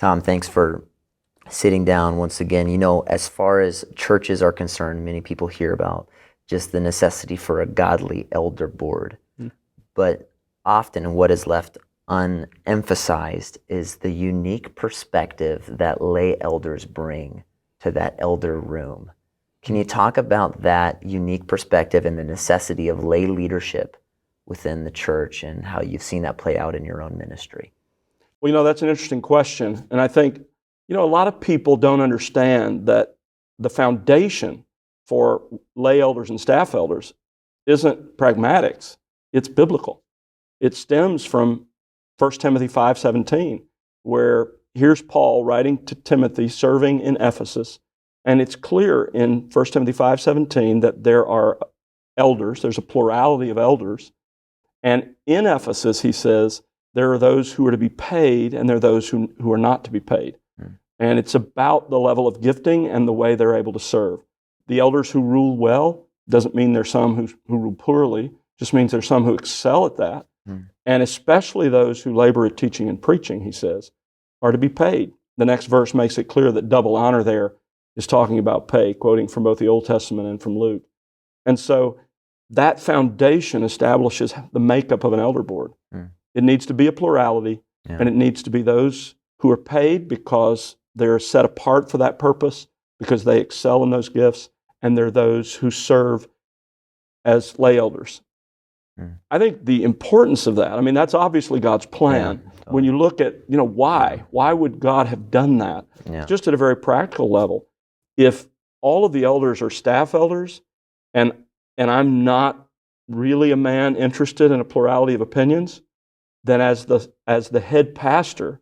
Tom, thanks for sitting down once again. You know, as far as churches are concerned, many people hear about just the necessity for a godly elder board. But often what is left unemphasized is the unique perspective that lay elders bring to that elder room. Can you talk about that unique perspective and the necessity of lay leadership within the church and how you've seen that play out in your own ministry? Well, that's an interesting question. And I think, a lot of people don't understand that the foundation for lay elders and staff elders isn't pragmatics, it's biblical. It stems from 1 Timothy 5:17, where here's Paul writing to Timothy, serving in Ephesus, and it's clear in 1 Timothy 5:17 that there are elders, there's a plurality of elders, and in Ephesus, he says, there are those who are to be paid and there are those who are not to be paid. And it's about the level of gifting and the way they're able to serve. The elders who rule well doesn't mean there's some who rule poorly, just means there's some who excel at that. And especially those who labor at teaching and preaching, he says, are to be paid. The next verse makes it clear that double honor there is talking about pay, quoting from both the Old Testament and from Luke. And so that foundation establishes the makeup of an elder board. It needs to be a plurality, and it needs to be those who are paid because they're set apart for that purpose, because they excel in those gifts, and they're those who serve as lay elders. I think the importance of that, that's obviously God's plan. Totally. When you look at, why would God have done that? Just at a very practical level. If all of the elders are staff elders, and I'm not really a man interested in a plurality of opinions, then as the head pastor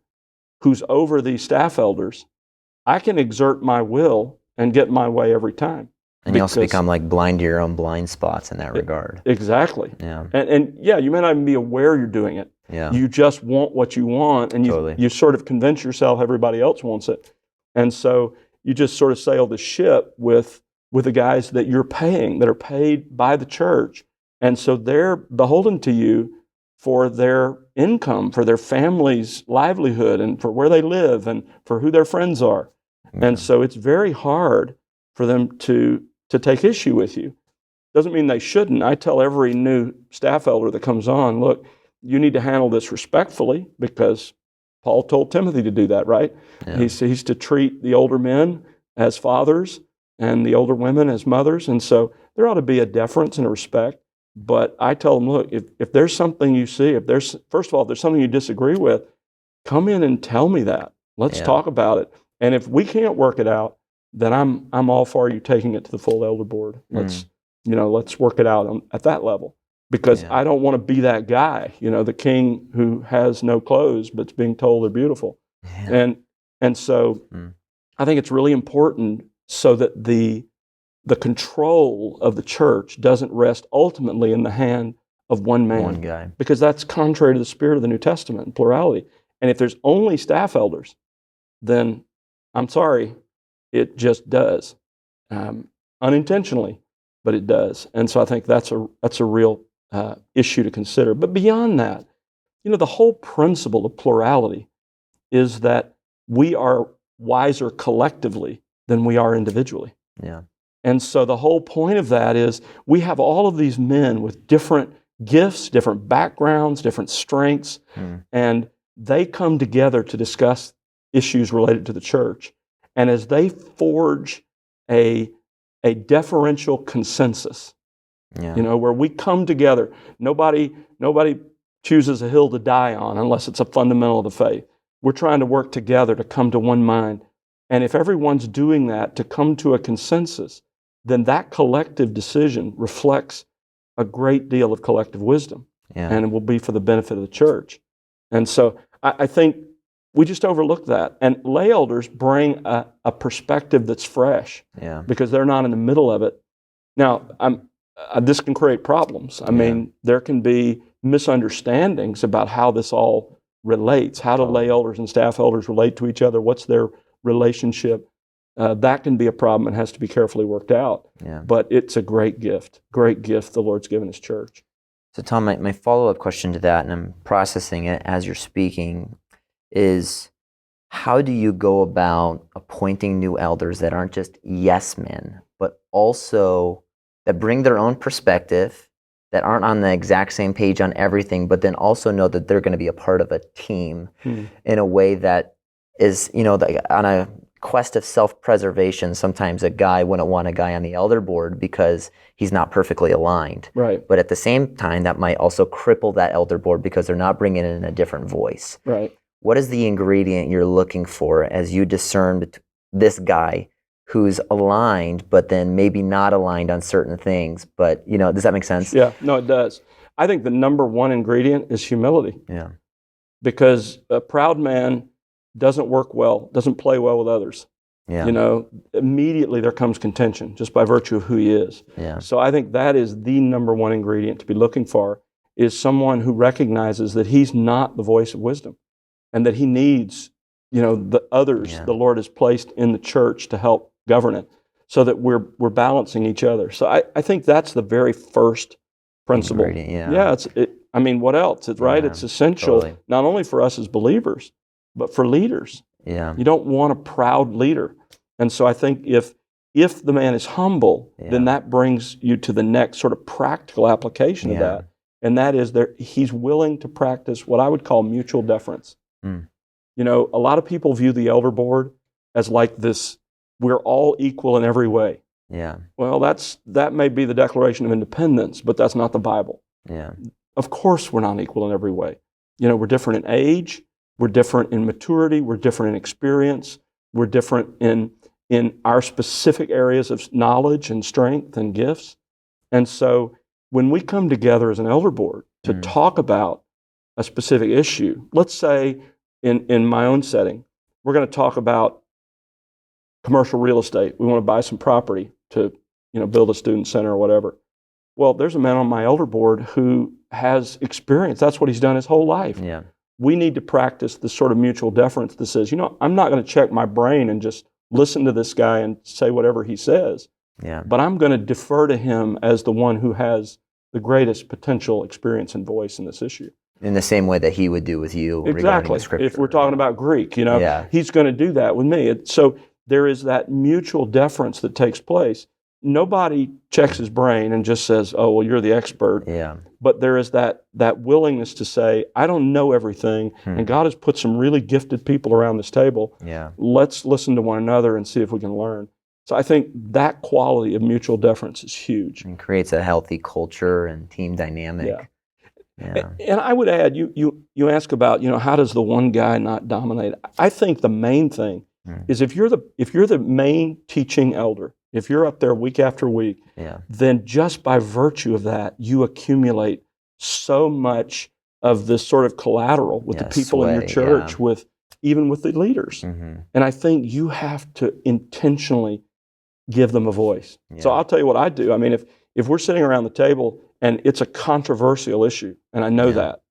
who's over these staff elders, I can exert my will and get my way every time. And you also become like blind to your own blind spots in that regard. Exactly. Yeah. And you may not even be aware you're doing it. Yeah. You just want what you want, and you sort of convince yourself everybody else wants it. And so you just sort of sail the ship with the guys that you're paying, that are paid by the church. And so they're beholden to you for their income, for their family's livelihood, and for where they live, and for who their friends are. And so it's very hard for them to take issue with you. Doesn't mean they shouldn't. I tell every new staff elder that comes on, look, you need to handle this respectfully, because Paul told Timothy to do that, right? Yeah. He's to treat the older men as fathers and the older women as mothers. And so there ought to be a deference and a respect. But I tell them, look, if there's something you see, first of all, if there's something you disagree with, come in and tell me that. Let's talk about it. And if we can't work it out, then I'm all for you taking it to the full elder board. Let's work it out at that level. Because I don't want to be that guy, the king who has no clothes but's being told they're beautiful. Yeah. And so I think it's really important so that the control of the church doesn't rest ultimately in the hand of one man. One guy. Because that's contrary to the spirit of the New Testament and plurality. And if there's only staff elders, then I'm sorry, it just does. Unintentionally, but it does. And so I think that's a real issue to consider. But beyond that, the whole principle of plurality is that we are wiser collectively than we are individually. Yeah. And so the whole point of that is we have all of these men with different gifts, different backgrounds, different strengths, and they come together to discuss issues related to the church. And as they forge a deferential consensus, where we come together, nobody chooses a hill to die on unless it's a fundamental of the faith. We're trying to work together to come to one mind. And if everyone's doing that to come to a consensus, then that collective decision reflects a great deal of collective wisdom, and it will be for the benefit of the church. And so I think we just overlook that. And lay elders bring a perspective that's fresh, because they're not in the middle of it. Now, this can create problems. I mean, there can be misunderstandings about how this all relates. How do lay elders and staff elders relate to each other? What's their relationship? That can be a problem and has to be carefully worked out. Yeah. But it's a great gift the Lord's given His church. So Tom, my follow-up question to that, and I'm processing it as you're speaking, is how do you go about appointing new elders that aren't just yes men, but also that bring their own perspective, that aren't on the exact same page on everything, but then also know that they're going to be a part of a team in a way that is, on a quest of self-preservation, sometimes a guy wouldn't want a guy on the elder board because he's not perfectly aligned. Right. But at the same time, that might also cripple that elder board because they're not bringing in a different voice. Right. What is the ingredient you're looking for as you discern this guy who's aligned, but then maybe not aligned on certain things? But, does that make sense? Yeah, no, it does. I think the number one ingredient is humility. Yeah. Because a proud man doesn't play well with others. Yeah. Immediately there comes contention just by virtue of who he is. Yeah. So I think that is the number one ingredient to be looking for, is someone who recognizes that he's not the voice of wisdom and that he needs, the others the Lord has placed in the church to help govern it, so that we're balancing each other. So I think that's the very first principle. Yeah. What else? It's right. It's essential not only for us as believers, but for leaders. Yeah. You don't want a proud leader. And so I think if the man is humble, then that brings you to the next sort of practical application of that. And that is he's willing to practice what I would call mutual deference. A lot of people view the elder board as like this, we're all equal in every way. Yeah. Well, that may be the Declaration of Independence, but that's not the Bible. Yeah. Of course we're not equal in every way. We're different in age, we're different in maturity, we're different in experience, we're different in our specific areas of knowledge and strength and gifts. And so when we come together as an elder board to talk about a specific issue, let's say in my own setting, we're going to talk about commercial real estate. We want to buy some property to, build a student center or whatever. Well, there's a man on my elder board who has experience. That's what he's done his whole life. Yeah. We need to practice this sort of mutual deference that says, I'm not going to check my brain and just listen to this guy and say whatever he says. Yeah. But I'm going to defer to him as the one who has the greatest potential experience and voice in this issue. In the same way that he would do with you regarding the scripture. If we're talking about Greek, he's going to do that with me. So there is that mutual deference that takes place. Nobody checks his brain and just says, oh, well, you're the expert. Yeah. But there is that willingness to say, I don't know everything, and God has put some really gifted people around this table. Yeah. Let's listen to one another and see if we can learn. So I think that quality of mutual deference is huge. And creates a healthy culture and team dynamic. Yeah. And I would add, you ask about, how does the one guy not dominate? I think the main thing is if you're the main teaching elder, if you're up there week after week, then just by virtue of that, you accumulate so much of this sort of collateral with the people in your church, even with the leaders. And I think you have to intentionally give them a voice. So I'll tell you what I do. I mean, if we're sitting around the table and it's a controversial issue, and I know that,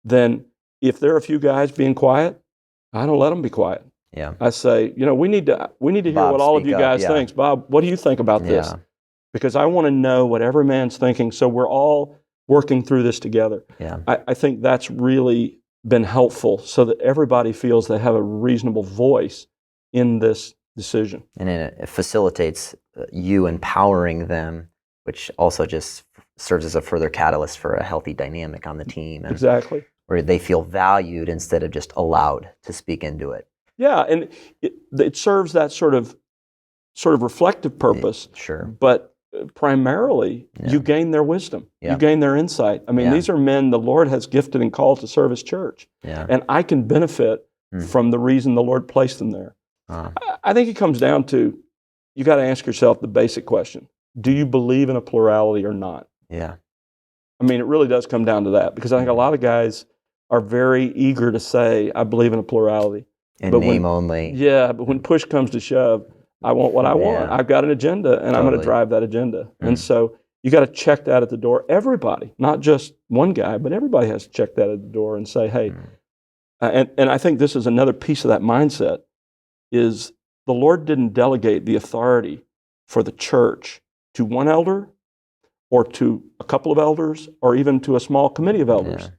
then if there are a few guys being quiet, I don't let them be quiet. Yeah. I say, we need to hear Bob, what all of you guys think. Bob, what do you think about this? Because I want to know what every man's thinking, so we're all working through this together. Yeah. I think that's really been helpful, so that everybody feels they have a reasonable voice in this decision. And it facilitates you empowering them, which also just serves as a further catalyst for a healthy dynamic on the team. And Exactly. where they feel valued instead of just allowed to speak into it. Yeah, and it serves that sort of reflective purpose. Sure. But primarily, you gain their wisdom. You gain their insight. I mean, these are men the Lord has gifted and called to serve His church. And I can benefit from the reason the Lord placed them there. I think it comes down to, you got to ask yourself the basic question. Do you believe in a plurality or not? Yeah. I mean, it really does come down to that, because I think a lot of guys are very eager to say, I believe in a plurality. And name only. Yeah, but when push comes to shove, I want what I want. I've got an agenda, and I'm going to drive that agenda. And so you got to check that at the door. Everybody, not just one guy, but everybody has to check that at the door and say, hey, and I think this is another piece of that mindset, is the Lord didn't delegate the authority for the church to one elder or to a couple of elders or even to a small committee of elders.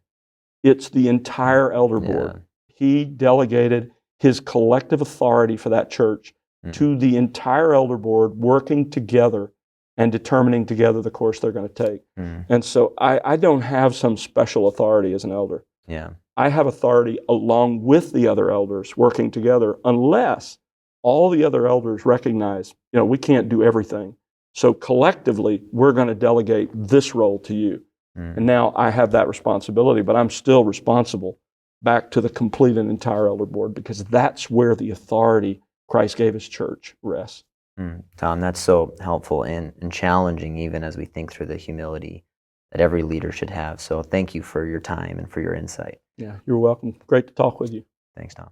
It's the entire elder board. He delegated his collective authority for that church to the entire elder board working together and determining together the course they're going to take. And so I don't have some special authority as an elder. Yeah. I have authority along with the other elders working together, unless all the other elders recognize, we can't do everything. So collectively, we're going to delegate this role to you. And now I have that responsibility, but I'm still responsible back to the complete and entire elder board, because that's where the authority Christ gave his church rests. Tom, that's so helpful and challenging, even as we think through the humility that every leader should have. So thank you for your time and for your insight. Yeah, you're welcome. Great to talk with you. Thanks, Tom.